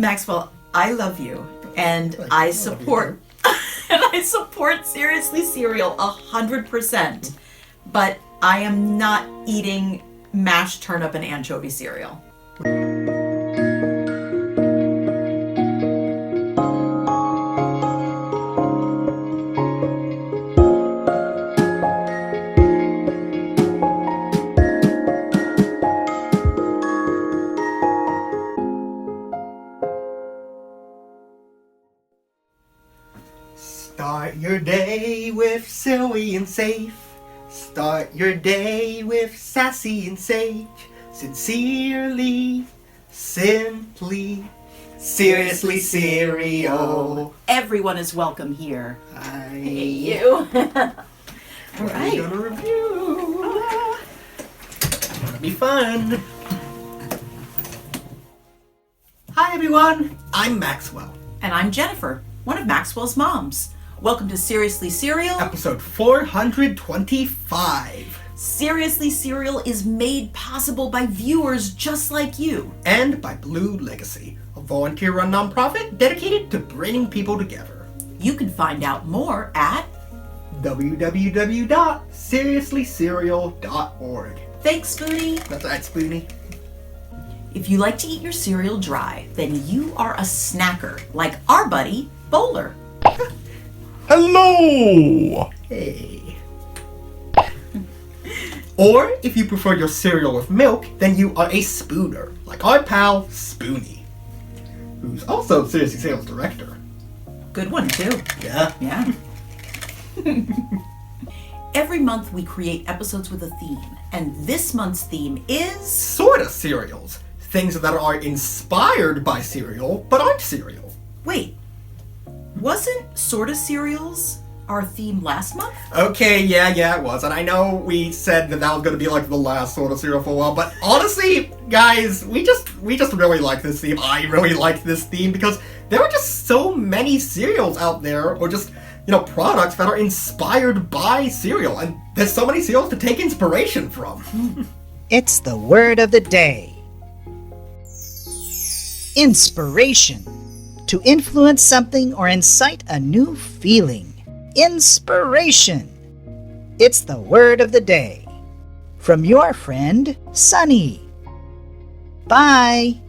Maxwell, I love you, and I support Seriously Cereal 100%, but I am not eating mashed turnip and anchovy cereal. Start your day with silly and safe. Start your day with sassy and sage. Sincerely, simply, seriously cereal. Everyone is welcome here. Hey, you. All right. We're gonna review. It's gonna be fun. Hi everyone, I'm Maxwell. And I'm Jennifer, one of Maxwell's moms. Welcome to Seriously Cereal. Episode 425. Seriously Cereal is made possible by viewers just like you. And by Blue Legacy, a volunteer-run nonprofit dedicated to bringing people together. You can find out more at www.seriouslycereal.org. Thanks, Spoonie. That's right, Spoonie. If you like to eat your cereal dry, then you are a snacker, like our buddy, Bowler. Hello! Hey. Or, if you prefer your cereal with milk, then you are a spooner, like our pal, Spoonie, who's also Seriously Cereal's director. Good one, too. Yeah. Yeah. Every month we create episodes with a theme, and this month's theme is... Sorta cereals. Things that are inspired by cereal, but aren't cereal. Wait, wasn't Sorta Cereals our theme last month? Okay, yeah, it was. And I know we said that was going to be like the last sort of cereal for a while, but honestly, guys, we just really like this theme. I really like this theme because there are just so many cereals out there, or just, products that are inspired by cereal, and there's so many cereals to take inspiration from. It's the word of the day. Inspiration. To influence something or incite a new feeling. Inspiration. It's the word of the day. From your friend, Sunny. Bye.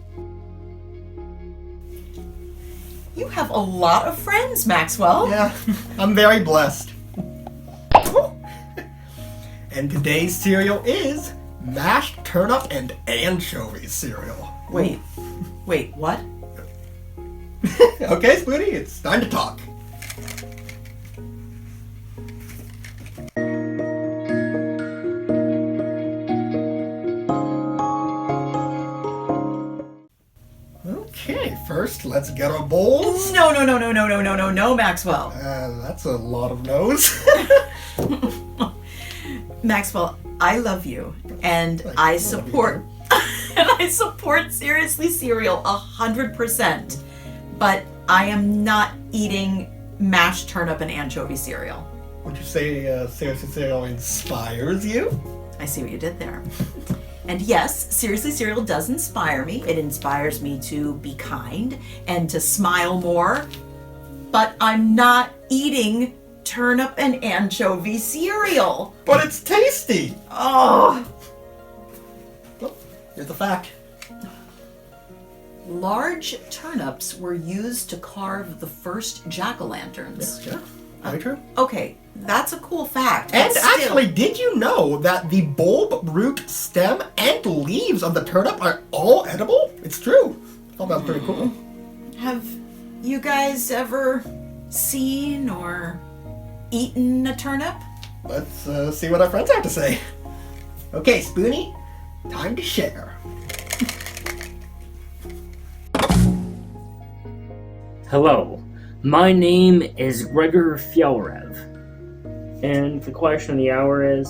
You have a lot of friends, Maxwell. Yeah, I'm very blessed. And today's cereal is mashed turnip and anchovy cereal. Wait, what? Okay, Spoonie, it's time to talk. Okay, first let's get our bowls. No, Maxwell. That's a lot of no's. Maxwell, I love you, and I support Seriously Cereal 100%, but I am not eating mashed turnip and anchovy cereal. Would you say Seriously Cereal inspires you? I see what you did there. And yes, Seriously Cereal does inspire me. It inspires me to be kind and to smile more, but I'm not eating turnip and anchovy cereal. But it's tasty! Oh! Well, here's the fact. Large turnips were used to carve the first jack-o'-lanterns. Yeah, very true. Okay, that's a cool fact. And but still, actually, did you know that the bulb, root, stem, and leaves of the turnip are all edible? It's true. I thought that was pretty cool. have you guys ever seen or eaten a turnip? Let's see what our friends have to say. Okay, Spoonie, time to share. Hello, my name is Gregor Fjellrev, and the question of the hour is,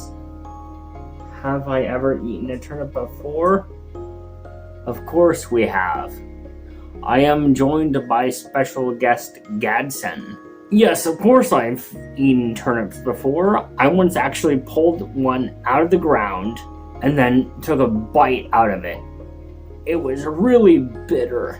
have I ever eaten a turnip before? Of course we have. I am joined by special guest Gadson. Yes, of course I've eaten turnips before. I once actually pulled one out of the ground and then took a bite out of it. It was really bitter.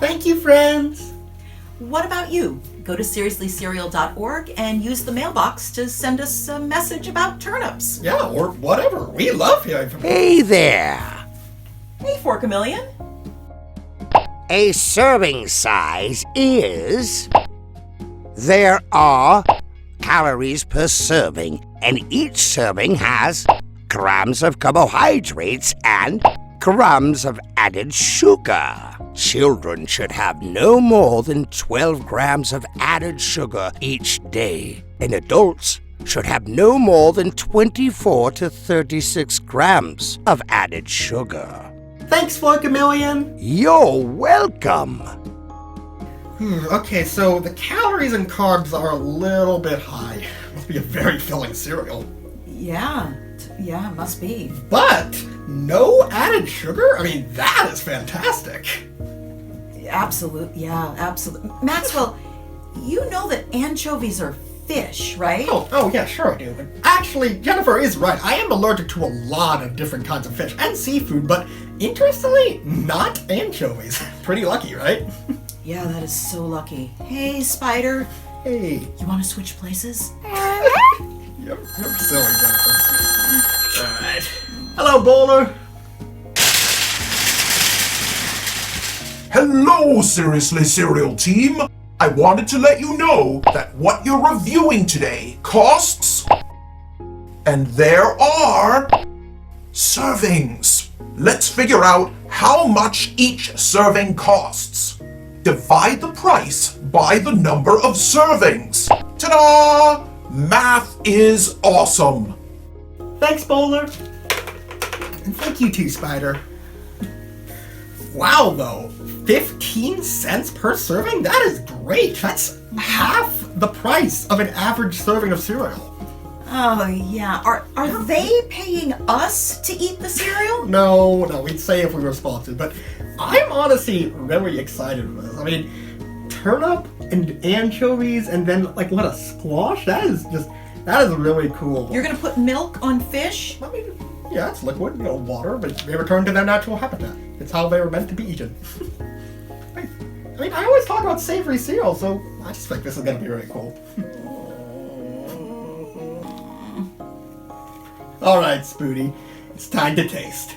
Thank you, friends. What about you? Go to seriouslycereal.org and use the mailbox to send us a message about turnips. Yeah, or whatever. We love hearing from you. Hey there! Hey, Fork a Million. A serving size is... There are calories per serving, and each serving has grams of carbohydrates and grams of added sugar. Children should have no more than 12 grams of added sugar each day, and adults should have no more than 24 to 36 grams of added sugar. Thanks, Fork a Million. You're welcome. Okay, so the calories and carbs are a little bit high. Must be a very filling cereal. Yeah, it must be. But no added sugar? I mean, that is fantastic. Absolute. Maxwell, you know that anchovies are fish, right? Oh yeah, sure I do. But actually, Jennifer is right. I am allergic to a lot of different kinds of fish and seafood, but interestingly, not anchovies. Pretty lucky, right? Yeah, that is so lucky. Hey, Spider. Hey. You want to switch places? You're silly, Jennifer. Alright. Hello, Bowler. Hello, Seriously Cereal team! I wanted to let you know that what you're reviewing today costs... And there are... servings. Let's figure out how much each serving costs. Divide the price by the number of servings. Ta-da! Math is awesome. Thanks, Bowler. And thank you too, Spider. Wow, though. 15 cents per serving? That is great. That's half the price of an average serving of cereal. Oh, yeah. Are they paying us to eat the cereal? No, we'd say if we were sponsored, but I'm honestly very excited for this. I mean, turnip and anchovies and then, like, what, a squash? That is really cool. You're going to put milk on fish? I mean, yeah, it's liquid, water, but they return to their natural habitat. It's how they were meant to be eaten. I mean, I always talk about savory cereal, so I just think this is going to be really cool. Alright, Spooty, it's time to taste.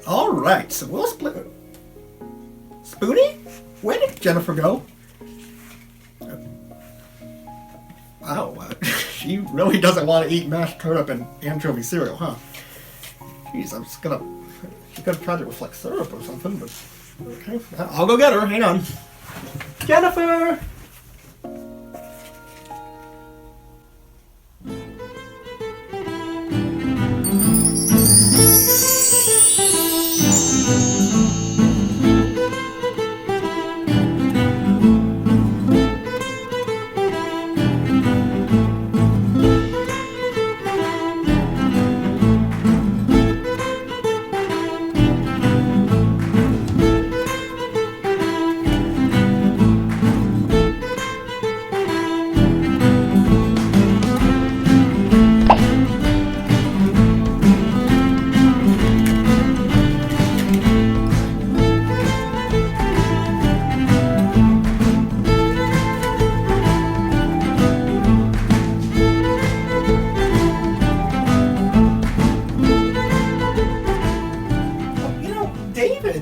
Alright, so we'll split it. Spooty? Where did Jennifer go? She really doesn't want to eat mashed turnip and anchovy cereal, huh? Jeez, she's gonna try to reflect syrup or something, but okay. I'll go get her, hang on. Jennifer!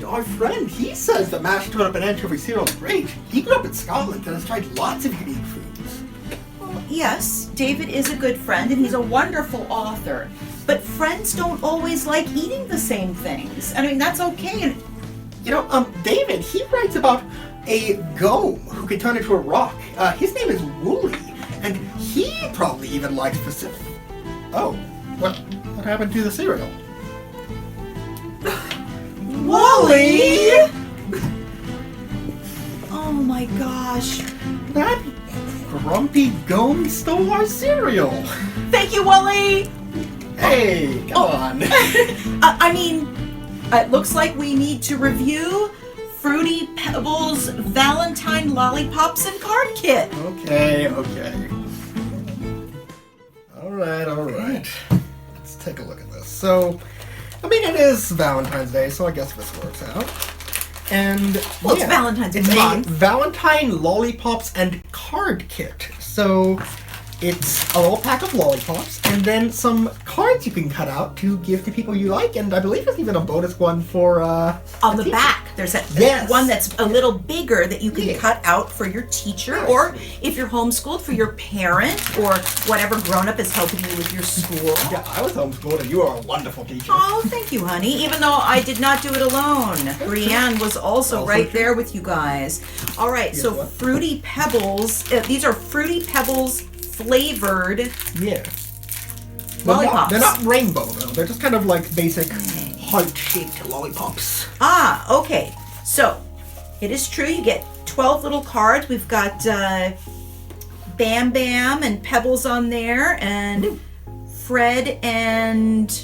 Our friend, he says that mashed turnip and anchovy cereal is great. He grew up in Scotland and has tried lots of unique foods. Well, yes, David is a good friend and he's a wonderful author. But friends don't always like eating the same things. I mean, that's okay. And David, he writes about a gome who can turn into a rock. His name is Wooly, and he probably even likes Pacific. Oh, what happened to the cereal? Wooly! Oh my gosh. That grumpy gome stole our cereal. Thank you, Wooly! Hey, come on. It looks like we need to review Fruity Pebbles Valentine Lollipops and Card Kit. Okay. All right. let's take a look at this. So, I mean, it is Valentine's Day, so I guess this works out. And Well, it's Valentine's It's a month. Valentine lollipops and card kit. So it's a little pack of lollipops and then some cards you can cut out to give to people you like. And I believe there's even a bonus one for On the back, there's that Yes. one that's a little bigger that you can Yeah. cut out for your teacher, Nice. or if you're homeschooled, for your parent, or whatever grown-up is helping you with your school. Yeah, I was homeschooled and you are a wonderful teacher. Oh, thank you, honey. Even though I did not do it alone. Brienne was also right true. there with you guys. All right, so what? Fruity Pebbles. These are Fruity Pebbles flavored Yeah. lollipops. They're not rainbow though. They're just kind of like basic heart-shaped lollipops. Ah, okay. So, it is true. You get 12 little cards. We've got Bam Bam and Pebbles on there, and Fred and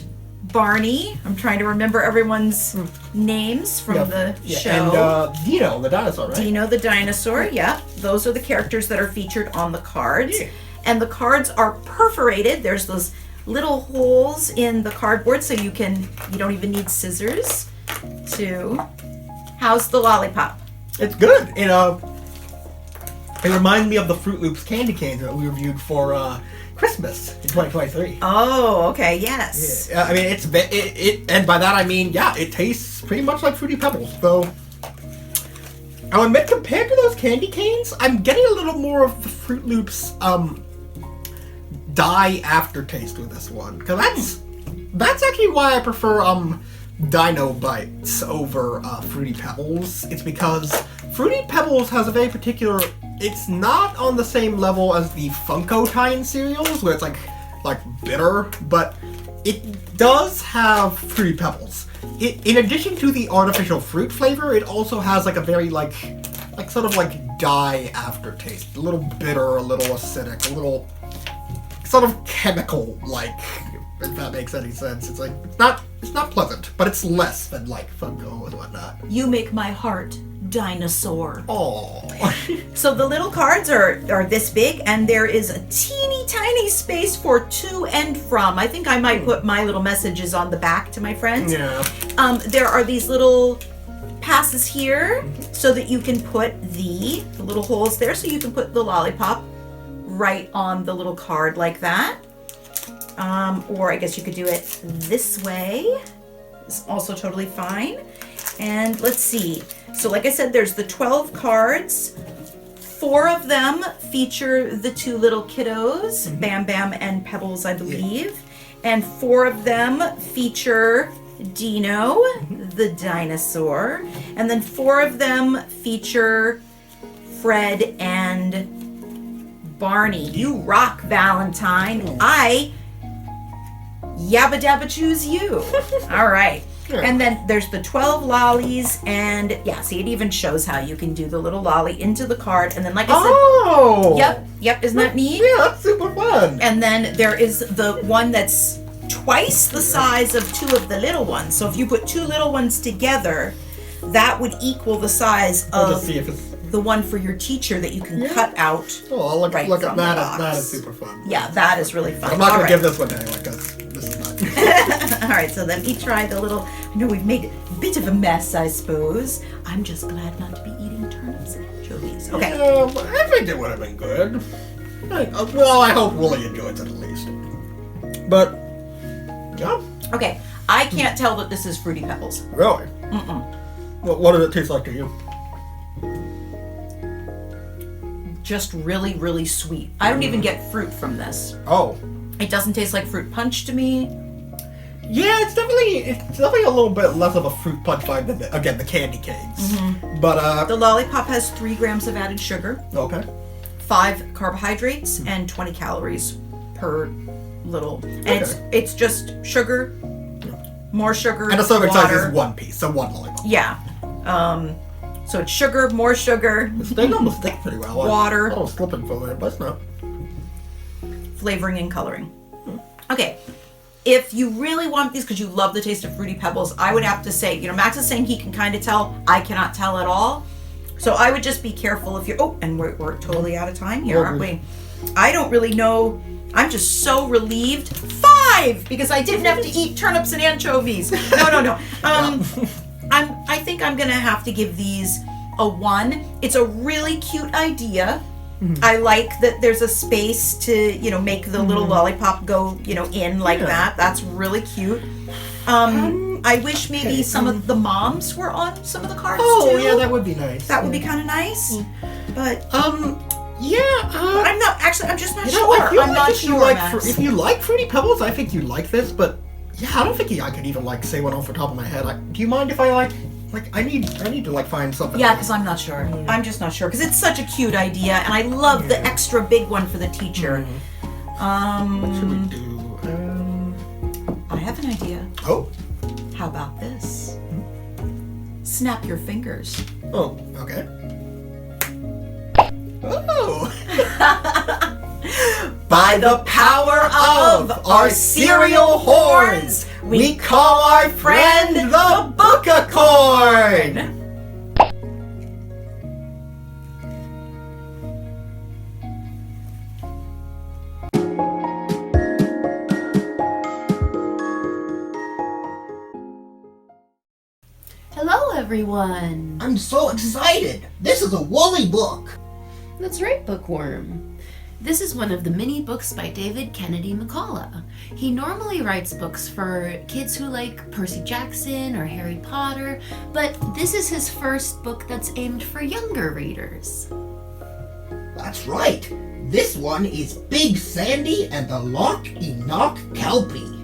Barney. I'm trying to remember everyone's names from the show. And Dino, the dinosaur, right? Dino the dinosaur, yeah. Those are the characters that are featured on the cards. Yeah. And the cards are perforated. There's those little holes in the cardboard, so you don't even need scissors to. How's the lollipop? It's good. It reminds me of the Fruit Loops candy canes that we reviewed for Christmas in 2023. Oh, okay, yes. Yeah, I mean, and by that I mean, yeah, it tastes pretty much like Fruity Pebbles. So, I'll admit, compared to those candy canes, I'm getting a little more of the Fruit Loops dye aftertaste with this one, because that's actually why I prefer Dino Bites over Fruity Pebbles. It's because Fruity Pebbles has a very particular. It's not on the same level as the Funko-Tine cereals, where it's like bitter, but it does have Fruity Pebbles. In addition to the artificial fruit flavor, it also has like a very like sort of like dye aftertaste. A little bitter, a little acidic, a little sort of chemical like, if that makes any sense. It's like it's not pleasant, but it's less than like Funko and whatnot. You make my heart dinosaur. Oh. So the little cards are this big, and there is a teeny tiny space for to and from. I think I might put my little messages on the back to my friends. Yeah. There are these little passes here so that you can put the little holes there, so you can put the lollipop right on the little card like that. Or I guess you could do it this way. It's also totally fine. And let's see. So like I said, there's the 12 cards. 4 of them feature the 2 little kiddos, Bam Bam and Pebbles, I believe. And 4 of them feature Dino, the dinosaur. And then 4 of them feature Fred and Barney. You rock, Valentine. I yabba dabba choose you. All right. And then there's the 12 lollies, and yeah, see, it even shows how you can do the little lolly into the card. And then, like I said, Oh! yep, isn't that neat? Yeah, that's super fun. And then there is the one that's twice the size of 2 of the little ones. So if you put 2 little ones together, that would equal the size I'll of just see if it's. the one for your teacher that you can cut out. Oh, I'll look right at from that. the box. That is super fun. Yeah, that is really fun. I'm not All gonna right. give this one to anyone because this is not. All right, so let me try the little. I know we've made a bit of a mess, I suppose. I'm just glad not to be eating turnips and anchovies. Okay. I think it would have been good. Well, I hope Wooly enjoys it at least. But yeah, Okay. I can't tell that this is Fruity Pebbles. really. What does it taste like to you? Just really, really sweet. I don't even get fruit from this. Oh, It doesn't taste like fruit punch to me. yeah, it's definitely a little bit less of a fruit punch vibe than the candy canes. But The lollipop has 3 grams of added sugar, okay. 5 carbohydrates, and 20 calories per little. And it's just sugar, more sugar, And the serving water. size is 1 piece, so 1 lollipop. Yeah. So it's sugar, more sugar, They almost stick pretty well. Water. I was slipping for it, but it's not. flavoring and coloring. Okay. If you really want these because you love the taste of Fruity Pebbles, I would have to say, Max is saying he can kind of tell. I cannot tell at all. So I would just be careful if you're... Oh, and we're totally out of time here, aren't we? I don't really know I'm just so relieved. 5 because I didn't have to eat turnips and anchovies. No. I think I'm gonna have to give these a 1. It's a really cute idea. I like that there's a space to, make the little lollipop go, in like that. That's really cute. I wish maybe some of the moms were on some of the cards too. Yeah, that would be nice. That would be kind of nice. But I'm just not I sure. feel I'm like not if you sure, like Max. if you like Fruity Pebbles, I think you like this. But yeah, I don't think I could even say one off the top of my head. Do you mind if I I need to find something? Yeah, because I'm not sure. I'm just not sure because it's such a cute idea, and I love the extra big one for the teacher. What should we do? I have an idea. Oh. How about this? Snap your fingers. Oh. Okay. Oh. By the power of our cereal horns, we call our friend the Bookacorn! Hello, everyone. I'm so excited. This is a woolly book. That's right, Bookworm. This is one of the mini books by David Kennedy McCullough. He normally writes books for kids who like Percy Jackson or Harry Potter, but this is his first book that's aimed for younger readers. That's right. This one is Big Sandy and the Loch Enoch Kelpie.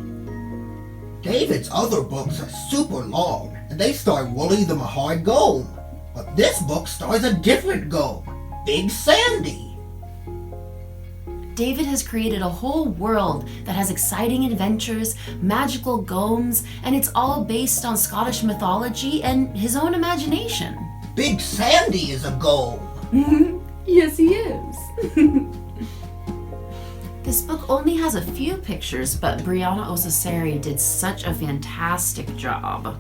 David's other books are super long, and they star Wooly the Mahard Gome. But this book stars a different Gome, Big Sandy. David has created a whole world that has exciting adventures, magical gomes, and it's all based on Scottish mythology and his own imagination. Big Sandy is a Gome. Yes, he is. This book only has a few pictures, but Brianna Osaseri did such a fantastic job.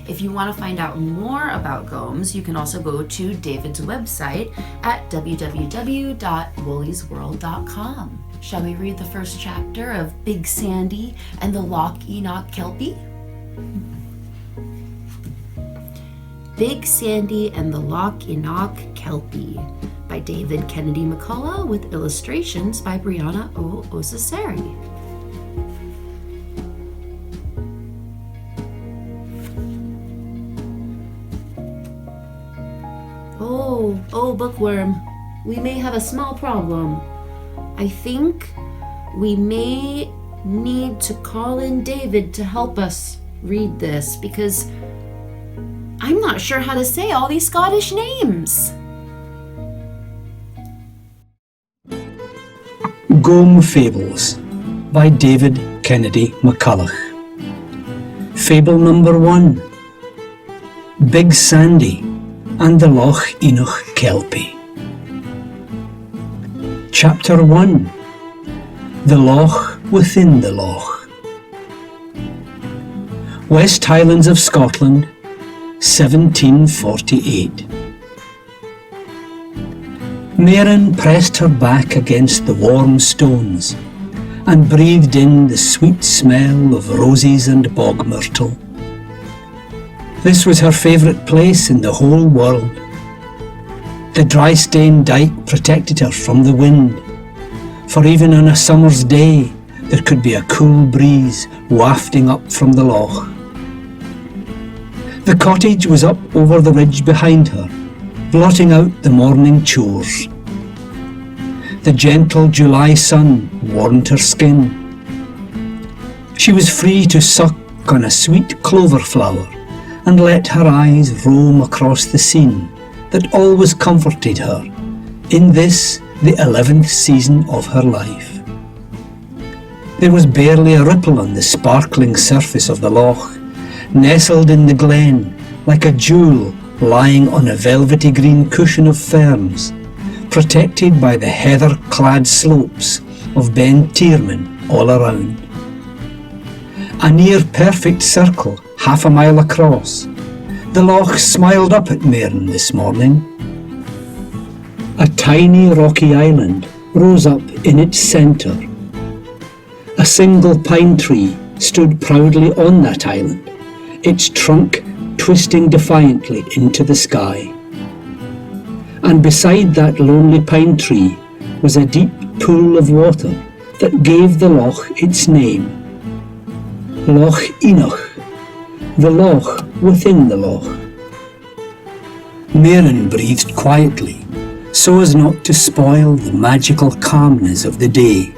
If you want to find out more about gomes, you can also go to David's website at www.woolysworld.com. Shall we read the first chapter of Big Sandy and the Loch Enoch Kelpie? Big Sandy and the Loch Enoch Kelpie by David Kennedy McCullough with illustrations by Brianna O. Osaseri. Oh, Bookworm, we may have a small problem. I think we may need to call in David to help us read this because I'm not sure how to say all these Scottish names. Gome Fables by David Kennedy McCullough. Fable number 1. Big Sandy and the Loch Enoch Kelpie. Chapter 1. The Loch Within the Loch. West Highlands of Scotland, 1748. Mairen pressed her back against the warm stones and breathed in the sweet smell of roses and bog myrtle. This was her favourite place in the whole world. The dry-stained dyke protected her from the wind, for even on a summer's day there could be a cool breeze wafting up from the loch. The cottage was up over the ridge behind her, blotting out the morning chores. The gentle July sun warmed her skin. She was free to suck on a sweet clover flower and let her eyes roam across the scene that always comforted her in this, the 11th season of her life. There was barely a ripple on the sparkling surface of the loch, nestled in the glen like a jewel lying on a velvety green cushion of ferns, protected by the heather-clad slopes of Ben Tierman all around. A near-perfect circle half a mile across, the loch smiled up at Mairen this morning. A tiny rocky island rose up in its centre, single pine tree stood proudly on that island, its trunk twisting defiantly into the sky. And beside that lonely pine tree was a deep pool of water that gave the loch its name. Loch Enoch, the loch within the loch. Mairen breathed quietly, so as not to spoil the magical calmness of the day,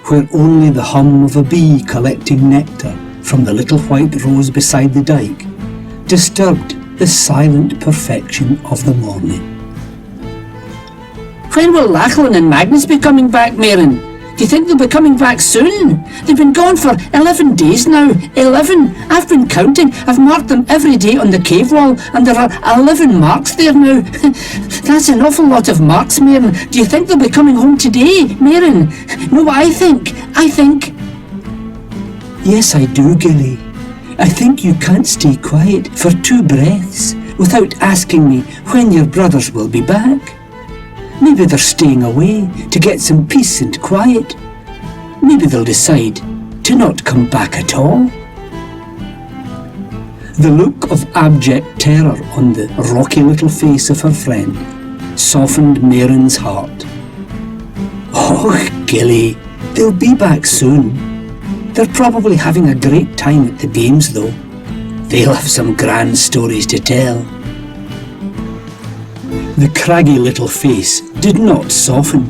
where only the hum of a bee collecting nectar from the little white rose beside the dike disturbed the silent perfection of the morning. When will Lachlan and Magnus be coming back, Mairen? Do you think they'll be coming back soon? They've been gone for 11 days now. 11. I've been counting. I've marked them every day on the cave wall, and there are 11 marks there now. That's an awful lot of marks, Mairen. Do you think they'll be coming home today, Mairen? No, I think. Yes, I do, Gilly. I think you can't stay quiet for 2 breaths without asking me when your brothers will be back. Maybe they're staying away to get some peace and quiet. Maybe they'll decide to not come back at all. The look of abject terror on the rocky little face of her friend softened Mairen's heart. Oh, Gilly, they'll be back soon. They're probably having a great time at the games, though. They'll have some grand stories to tell. The craggy little face did not soften.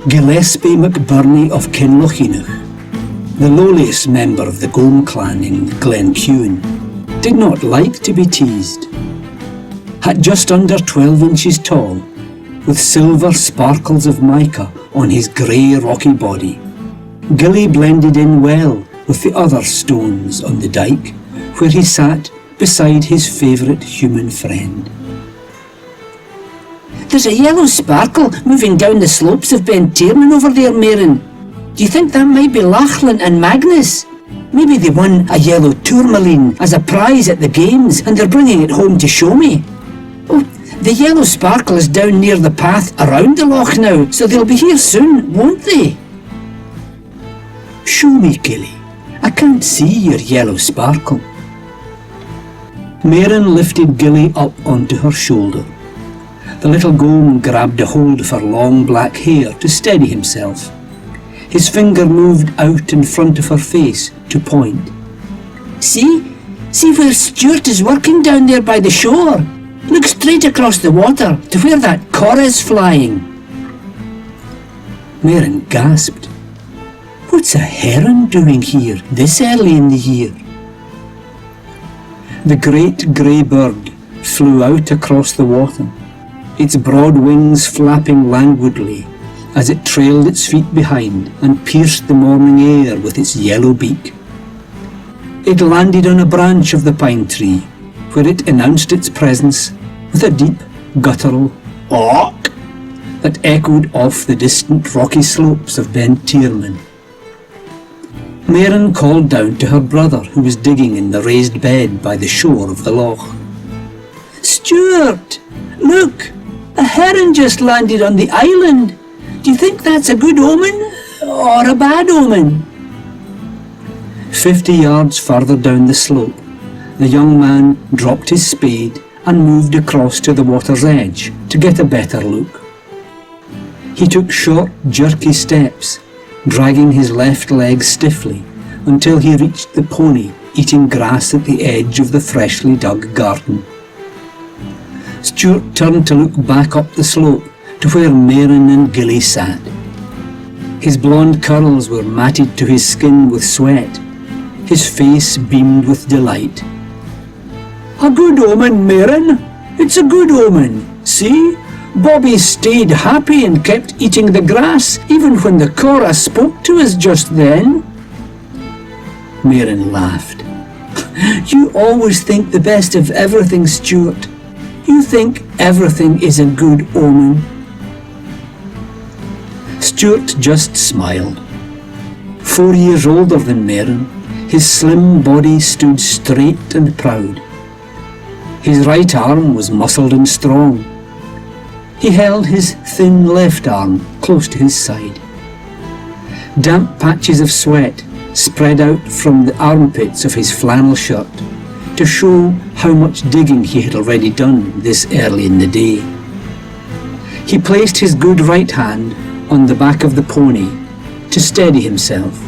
Gillespie McBurney of Kinlochinoch, the lowliest member of the Gome clan in Glencuin, did not like to be teased. At just under 12 inches tall, with silver sparkles of mica on his grey rocky body, Gilly blended in well with the other stones on the dike, where he sat beside his favourite human friend. There's a yellow sparkle moving down the slopes of Ben Tiernan over there, Mairen. Do you think that might be Lachlan and Magnus? Maybe they won a yellow tourmaline as a prize at the games and they're bringing it home to show me. Oh, the yellow sparkle is down near the path around the loch now, so they'll be here soon, won't they? Show me, Gilly. I can't see your yellow sparkle. Mairen lifted Gilly up onto her shoulder. The little Gome grabbed a hold of her long black hair to steady himself. His finger moved out in front of her face to point. See where Stuart is working down there by the shore. Look straight across the water to where that cor is flying. Mairen gasped. What's a heron doing here this early in the year? The great grey bird flew out across the water, its broad wings flapping languidly as it trailed its feet behind and pierced the morning air with its yellow beak. It landed on a branch of the pine tree, where it announced its presence with a deep, guttural "awk" that echoed off the distant rocky slopes of Ben Tiernan. Mairen called down to her brother, who was digging in the raised bed by the shore of the loch. Stuart, look! A heron just landed on the island. Do you think that's a good omen or a bad omen? 50 yards further down the slope, the young man dropped his spade and moved across to the water's edge to get a better look. He took short, jerky steps, dragging his left leg stiffly until he reached the pony eating grass at the edge of the freshly dug garden. Stuart turned to look back up the slope to where Mairen and Gilly sat. His blonde curls were matted to his skin with sweat. His face beamed with delight. A good omen, Mairen. It's a good omen. See? Bobby stayed happy and kept eating the grass, even when the Cora spoke to us just then. Mairen laughed. You always think the best of everything, Stuart. You think everything is a good omen. Stuart just smiled. 4 years older than Mairen, his slim body stood straight and proud. His right arm was muscled and strong. He held his thin left arm close to his side. Damp patches of sweat spread out from the armpits of his flannel shirt to show how much digging he had already done this early in the day. He placed his good right hand on the back of the pony to steady himself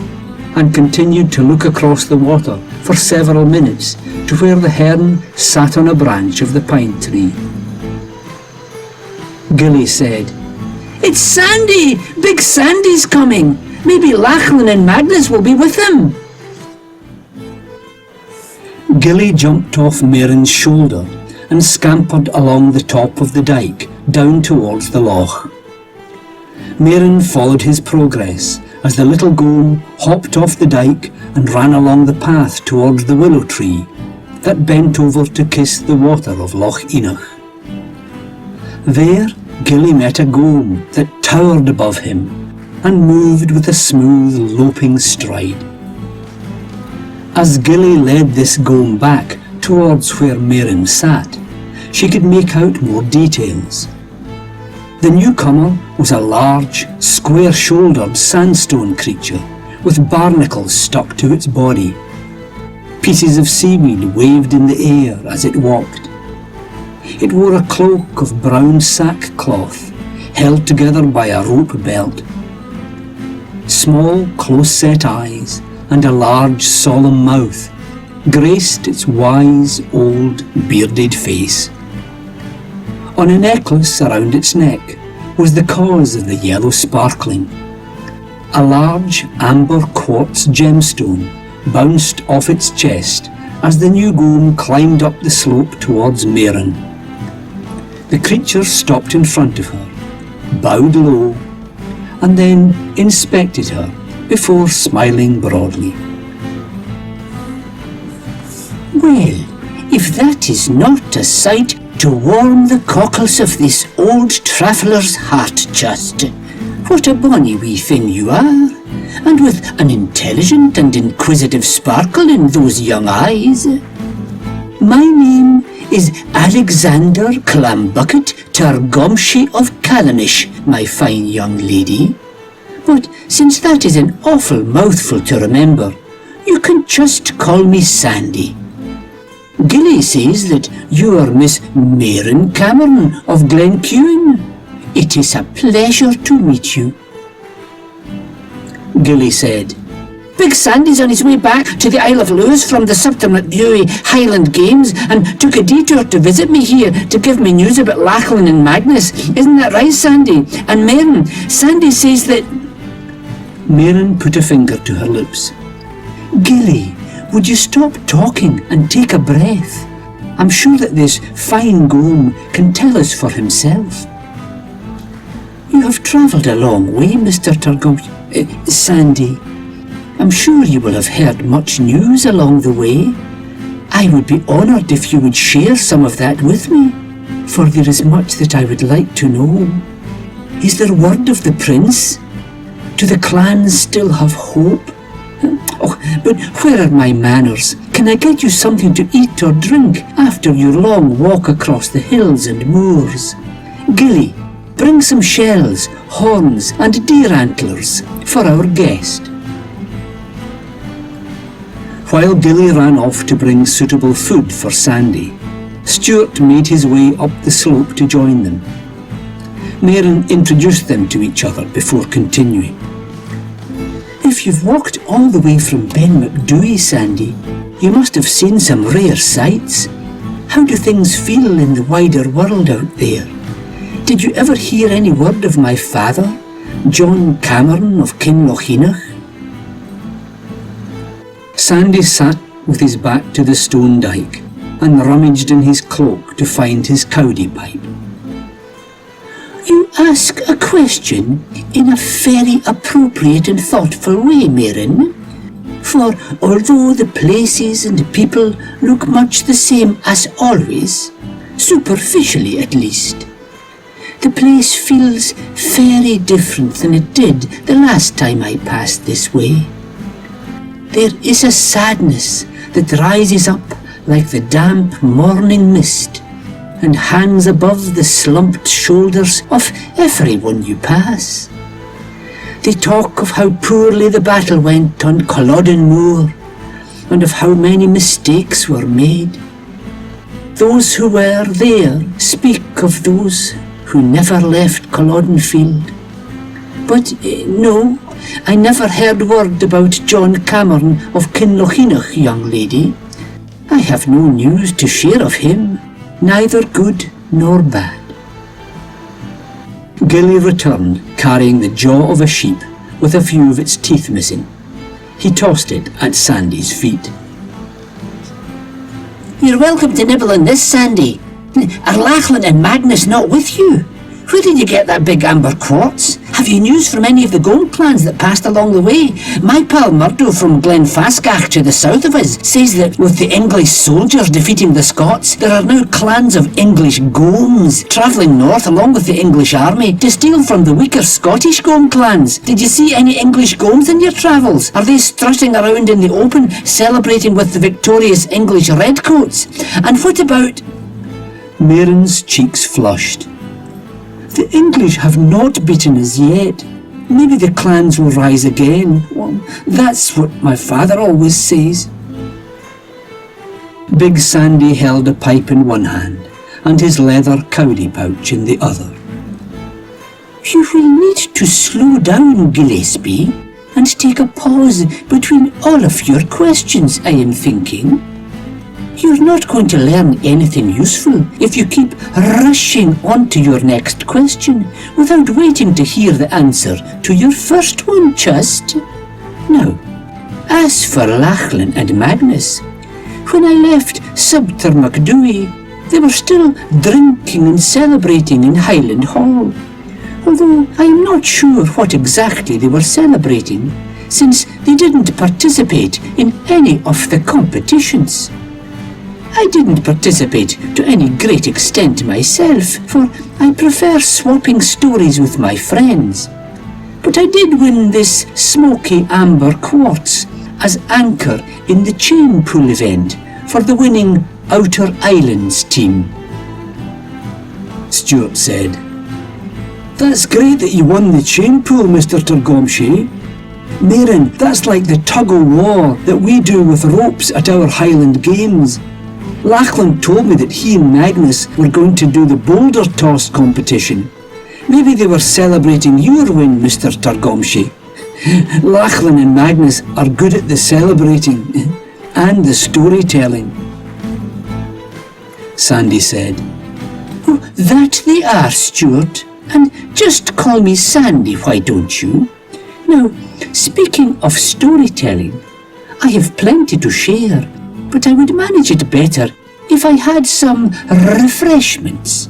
and continued to look across the water for several minutes to where the heron sat on a branch of the pine tree. Gilly said, "It's Sandy! Big Sandy's coming! Maybe Lachlan and Magnus will be with him!" Gilly jumped off Maren's shoulder and scampered along the top of the dike down towards the loch. Maren followed his progress as the little gome hopped off the dike and ran along the path towards the willow tree that bent over to kiss the water of Loch Enoch. There, Gilly met a gome that towered above him and moved with a smooth, loping stride. As Gilly led this gome back towards where Maren sat, she could make out more details. The newcomer was a large, square-shouldered sandstone creature with barnacles stuck to its body. Pieces of seaweed waved in the air as it walked. It wore a cloak of brown sackcloth held together by a rope belt. Small, close-set eyes and a large, solemn mouth graced its wise, old, bearded face. On a necklace around its neck was the cause of the yellow sparkling. A large amber quartz gemstone bounced off its chest as the new gome climbed up the slope towards Maren. The creature stopped in front of her, bowed low, and then inspected her before smiling broadly. "Well, if that is not a sight to warm the cockles of this old traveller's heart just. What a bonny wee thing you are, and with an intelligent and inquisitive sparkle in those young eyes. My name is Alexander Clambucket Targomshi of Callanish, my fine young lady. But since that is an awful mouthful to remember, you can just call me Sandy. Gilly says that you are Miss Maren Cameron of Glencewin. It is a pleasure to meet you." Gilly said, "Big Sandy's on his way back to the Isle of Lewis from the Subtermate Buoy Highland Games and took a detour to visit me here to give me news about Lachlan and Magnus. Isn't that right, Sandy? And Maren, Sandy says that—" Maren put a finger to her lips. "Gilly, would you stop talking and take a breath? I'm sure that this fine gome can tell us for himself." "You have travelled a long way, Mr. Sandy. I'm sure you will have heard much news along the way. I would be honoured if you would share some of that with me, for there is much that I would like to know. Is there word of the prince? Do the clans still have hope? Oh, but where are my manners? Can I get you something to eat or drink after your long walk across the hills and moors? Gilly, bring some shells, horns, and deer antlers for our guest." While Gilly ran off to bring suitable food for Sandy, Stuart made his way up the slope to join them. Maren introduced them to each other before continuing. "If you've walked all the way from Ben Macdooey, Sandy, you must have seen some rare sights. How do things feel in the wider world out there? Did you ever hear any word of my father, John Cameron of Kinlochenoch?" Sandy sat with his back to the stone dike and rummaged in his cloak to find his cowdy pipe. "You ask a question in a very appropriate and thoughtful way, Maren. For although the places and people look much the same as always, superficially at least, the place feels very different than it did the last time I passed this way. There is a sadness that rises up like the damp morning mist and hangs above the slumped shoulders of everyone you pass. They talk of how poorly the battle went on Culloden Moor, and of how many mistakes were made. Those who were there speak of those who never left Culloden Field. But no, I never heard word about John Cameron of Kinlochinoch, young lady. I have no news to share of him, neither good nor bad. Gilly returned, carrying the jaw of a sheep with a few of its teeth missing. He tossed it at Sandy's feet. You're welcome to nibble on this, Sandy. Are Lachlan and Magnus not with you? Where did you get that big amber quartz? Have you news from any of the gold clans that passed along the way? My pal Murdo from Glenfascach to the south of us says that with the English soldiers defeating the Scots, there are now clans of English gomes travelling north along with the English army to steal from the weaker Scottish gome clans. Did you see any English gomes in your travels? Are they strutting around in the open, celebrating with the victorious English redcoats? And what about... Maren's cheeks flushed. The English have not beaten us yet. Maybe the clans will rise again. Well, that's what my father always says. Big Sandy held a pipe in one hand and his leather cowdy pouch in the other. You will need to slow down, Gillespie, and take a pause between all of your questions, I am thinking. You're not going to learn anything useful if you keep rushing on to your next question without waiting to hear the answer to your first one, just. Now, as for Lachlan and Magnus, when I left Subter MacDowie, they were still drinking and celebrating in Highland Hall, although I am not sure what exactly they were celebrating, since they didn't participate in any of the competitions. I didn't participate to any great extent myself, for I prefer swapping stories with my friends. But I did win this smoky amber quartz as anchor in the chain pool event for the winning Outer Islands team. Stuart said, That's great that you won the chain pool, Mr. Turgomshay. Maren, that's like the tug-o'-war that we do with ropes at our Highland Games. Lachlan told me that he and Magnus were going to do the boulder toss competition. Maybe they were celebrating your win, Mr. Turgomshay. Lachlan and Magnus are good at the celebrating and the storytelling. Sandy said, Oh, that they are, Stuart. And just call me Sandy, why don't you? Now, speaking of storytelling, I have plenty to share, but I would manage it better if I had some refreshments.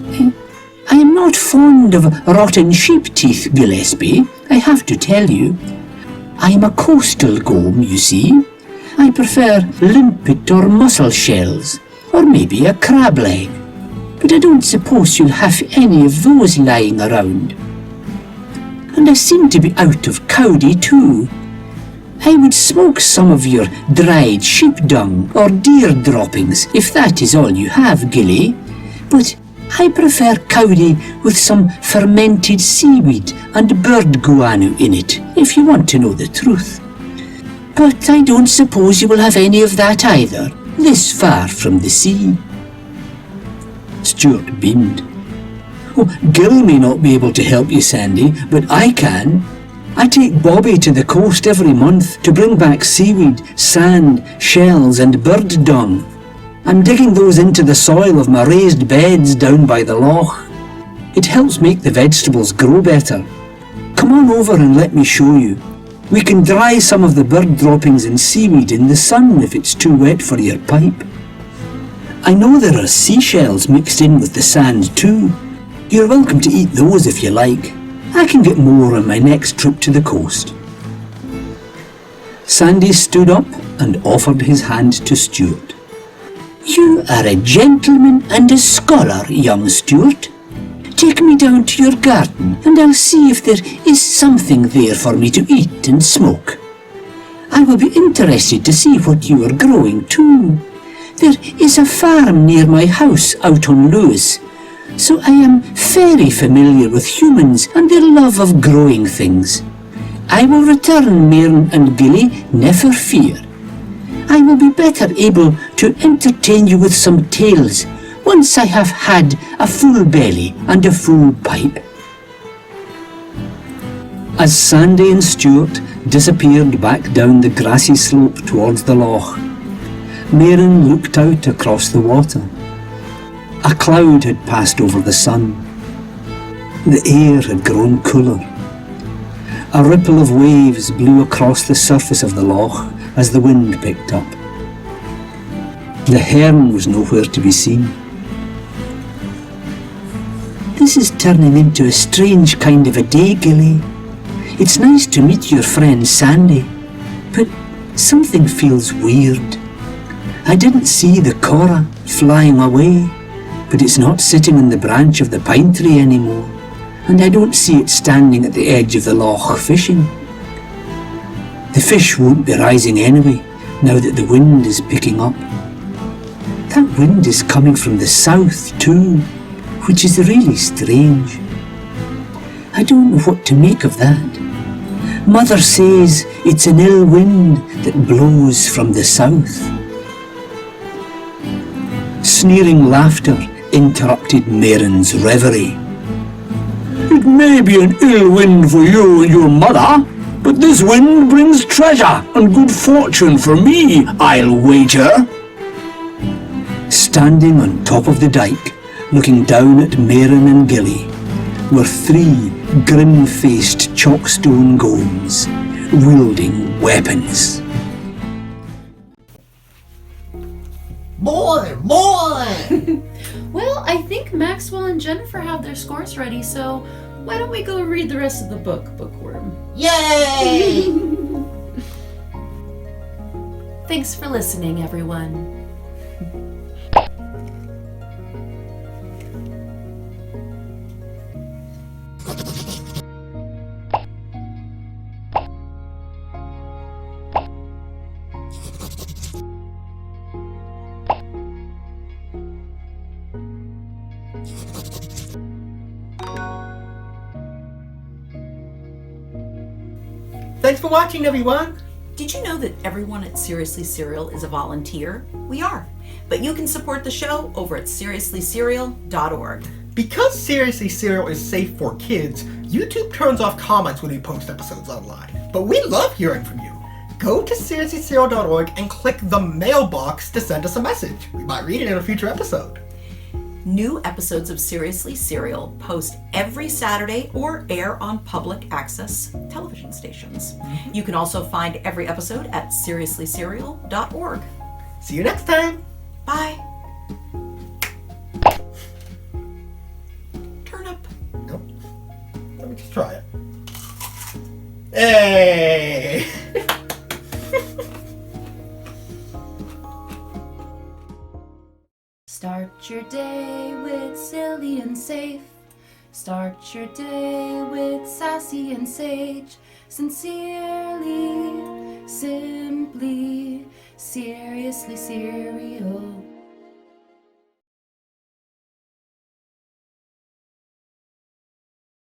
I am not fond of rotten sheep teeth, Gillespie, I have to tell you. I am a coastal gome, you see. I prefer limpet or mussel shells, or maybe a crab leg. But I don't suppose you'll have any of those lying around. And I seem to be out of cowdy too. I would smoke some of your dried sheep dung or deer droppings if that is all you have, Gilly. But I prefer cowdy with some fermented seaweed and bird guano in it, if you want to know the truth. But I don't suppose you will have any of that either, this far from the sea. Stuart beamed. Oh, Gilly may not be able to help you, Sandy, but I can. I take Bobby to the coast every month to bring back seaweed, sand, shells and bird dung. I'm digging those into the soil of my raised beds down by the loch. It helps make the vegetables grow better. Come on over and let me show you. We can dry some of the bird droppings and seaweed in the sun if it's too wet for your pipe. I know there are seashells mixed in with the sand too. You're welcome to eat those if you like. I can get more on my next trip to the coast. Sandy stood up and offered his hand to Stuart. You are a gentleman and a scholar, young Stuart. Take me down to your garden and I'll see if there is something there for me to eat and smoke. I will be interested to see what you are growing too. There is a farm near my house out on Lewis, so I am very familiar with humans and their love of growing things. I will return, Marin and Gilly, never fear. I will be better able to entertain you with some tales once I have had a full belly and a full pipe. As Sandy and Stuart disappeared back down the grassy slope towards the loch, Marin looked out across the water. A cloud had passed over the sun. The air had grown cooler. A ripple of waves blew across the surface of the loch as the wind picked up. The heron was nowhere to be seen. This is turning into a strange kind of a day, Gilly. It's nice to meet your friend Sandy, but something feels weird. I didn't see the Cora flying away, but it's not sitting on the branch of the pine tree anymore, and I don't see it standing at the edge of the loch fishing. The fish won't be rising anyway, now that the wind is picking up. That wind is coming from the south too, which is really strange. I don't know what to make of that. Mother says it's an ill wind that blows from the south. Sneering laughter interrupted Marin's reverie. It may be an ill wind for you and your mother, but this wind brings treasure and good fortune for me, I'll wager. Standing on top of the dike, looking down at Marin and Gilly, were three grim-faced chalkstone golems, wielding weapons. More! Well, I think Maxwell and Jennifer have their scores ready, so why don't we go read the rest of the book, Bookworm? Yay! Thanks for listening, everyone. Thanks for watching, everyone! Did you know that everyone at Seriously Cereal is a volunteer? We are. But you can support the show over at seriouslycereal.org. Because Seriously Cereal is safe for kids, YouTube turns off comments when we post episodes online. But we love hearing from you. Go to seriouslycereal.org and click the mailbox to send us a message. We might read it in a future episode. New episodes of Seriously Cereal post every Saturday or air on public access television stations. You can also find every episode at seriouslycereal.org. See you next time! Bye. Turnip. Nope. Let me just try it. Hey! Start your day with silly and safe. Start your day with sassy and sage. Sincerely, simply, seriously cereal.